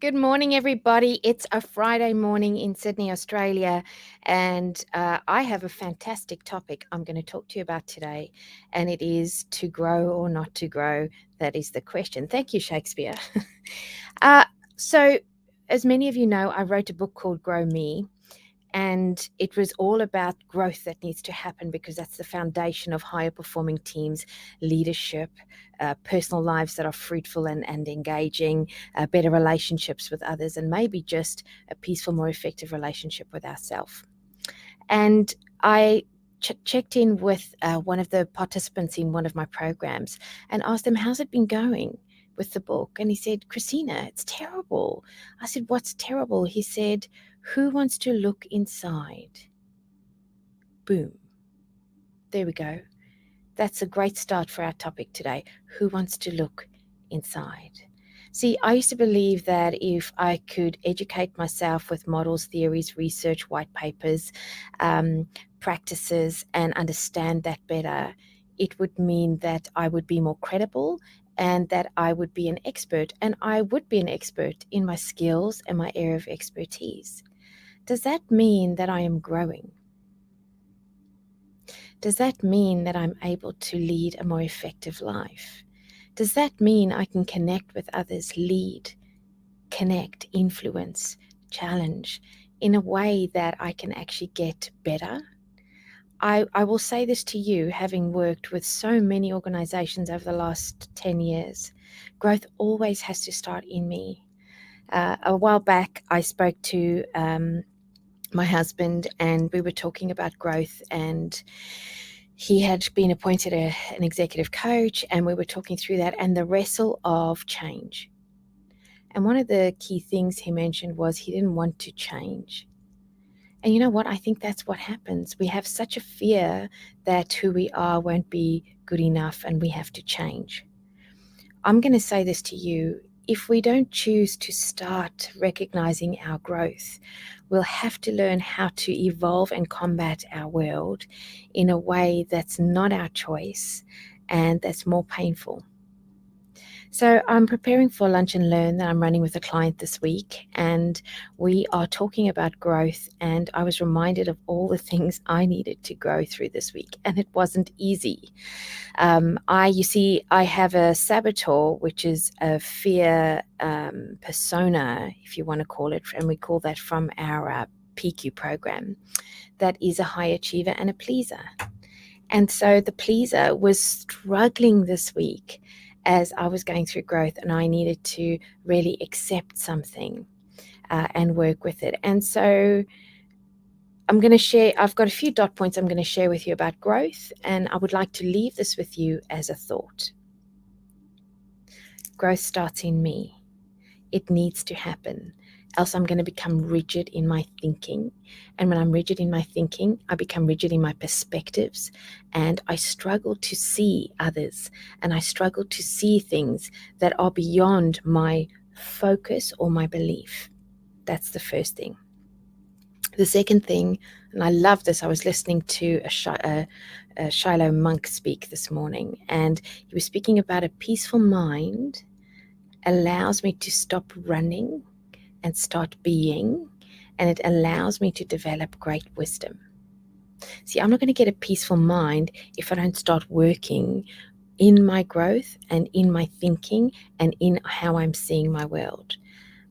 Good morning, everybody. It's a Friday morning in Sydney, Australia, and I have a fantastic topic I'm going to talk to you about today, and it is to grow or not to grow. That is the question. Thank you, Shakespeare. uh, so, as many of you know, I wrote a book called Grow Me, and it was all about growth that needs to happen because that's the foundation of higher performing teams, leadership, personal lives that are fruitful and engaging, better relationships with others, and maybe just a peaceful, more effective relationship with ourselves. And I checked in with one of the participants in one of my programs and asked him, how's it been going with the book? And he said, Christina, it's terrible. I said, what's terrible? He said, who wants to look inside? Boom. There we go. That's a great start for our topic today. Who wants to look inside? See, I used to believe that if I could educate myself with models, theories, research, white papers, practices, and understand that better, it would mean that I would be more credible and that I would be an expert. And I would be an expert in my skills and my area of expertise. Does that mean that I am growing? Does that mean that I'm able to lead a more effective life? Does that mean I can connect with others, lead, connect, influence, challenge in a way that I can actually get better? I will say this to you, having worked with so many organizations over the last 10 years, growth always has to start in me. A while back, I spoke to my husband and we were talking about growth, and he had been appointed an executive coach, and we were talking through that and the wrestle of change. And one of the key things he mentioned was he didn't want to change. And you know what? I think that's what happens. We have such a fear that who we are won't be good enough and we have to change. I'm going to say this to you. If we don't choose to start recognizing our growth, we'll have to learn how to evolve and combat our world in a way that's not our choice and that's more painful. So I'm preparing for Lunch and Learn that I'm running with a client this week, and we are talking about growth, and I was reminded of all the things I needed to grow through this week, and it wasn't easy. I have a saboteur, which is a fear persona, if you want to call it, and we call that from our PQ program, that is a high achiever and a pleaser. And so the pleaser was struggling this week as I was going through growth, and I needed to really accept something and work with it. And so I'm going to share, I've got a few dot points I'm going to share with you about growth, and I would like to leave this with you as a thought. Growth starts in me. It needs to happen, else I'm going to become rigid in my thinking. And when I'm rigid in my thinking, I become rigid in my perspectives, and I struggle to see others, and I struggle to see things that are beyond my focus or my belief. That's the first thing. The second thing, and I love this, I was listening to a Shiloh monk speak this morning, and he was speaking about a peaceful mind allows me to stop running and start being, and it allows me to develop great wisdom. See, I'm not going to get a peaceful mind if I don't start working in my growth and in my thinking and in how I'm seeing my world.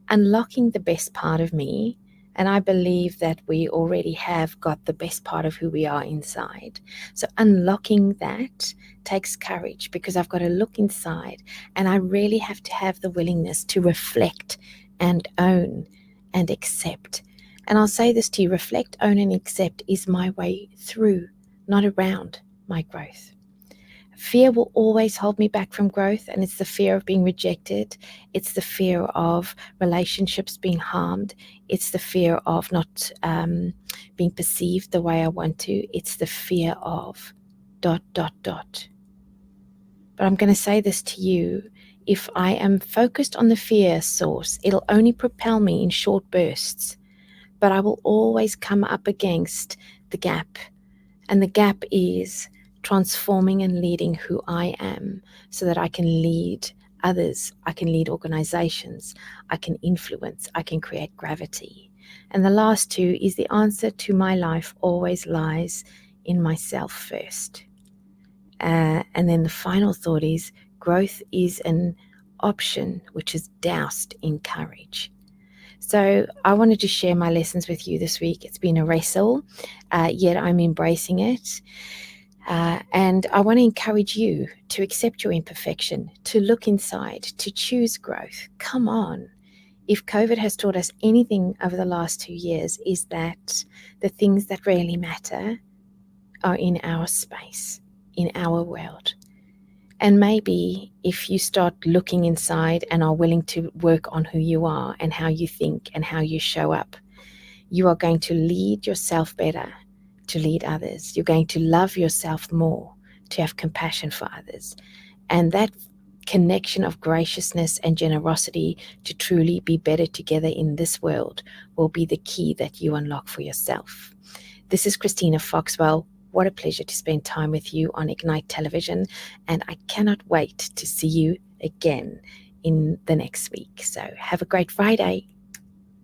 Unlocking the best part of me, and I believe that we already have got the best part of who we are inside. So unlocking that takes courage, because I've got to look inside, and I really have to have the willingness to reflect and own and accept. And I'll say this to you, reflect, own, and accept is my way through, not around my growth. Fear will always hold me back from growth, and it's the fear of being rejected. It's the fear of relationships being harmed. It's the fear of not being perceived the way I want to. It's the fear of ... But I'm going to say this to you. If I am focused on the fear source, it'll only propel me in short bursts, but I will always come up against the gap. And the gap is transforming and leading who I am so that I can lead others, I can lead organizations, I can influence, I can create gravity. And the last two is the answer to my life always lies in myself first. And then the final thought is growth is an option which is doused in courage. So I wanted to share my lessons with you this week. It's been a wrestle, yet I'm embracing it. And I want to encourage you to accept your imperfection, to look inside, to choose growth. Come on. If COVID has taught us anything over the last 2 years, is that the things that really matter are in our space, in our world. And maybe if you start looking inside and are willing to work on who you are and how you think and how you show up, you are going to lead yourself better, to lead others. You're going to love yourself more, to have compassion for others. And that connection of graciousness and generosity to truly be better together in this world will be the key that you unlock for yourself. This is Christina Foxwell. What a pleasure to spend time with you on Ignite Television, and I cannot wait to see you again in the next week. So have a great Friday.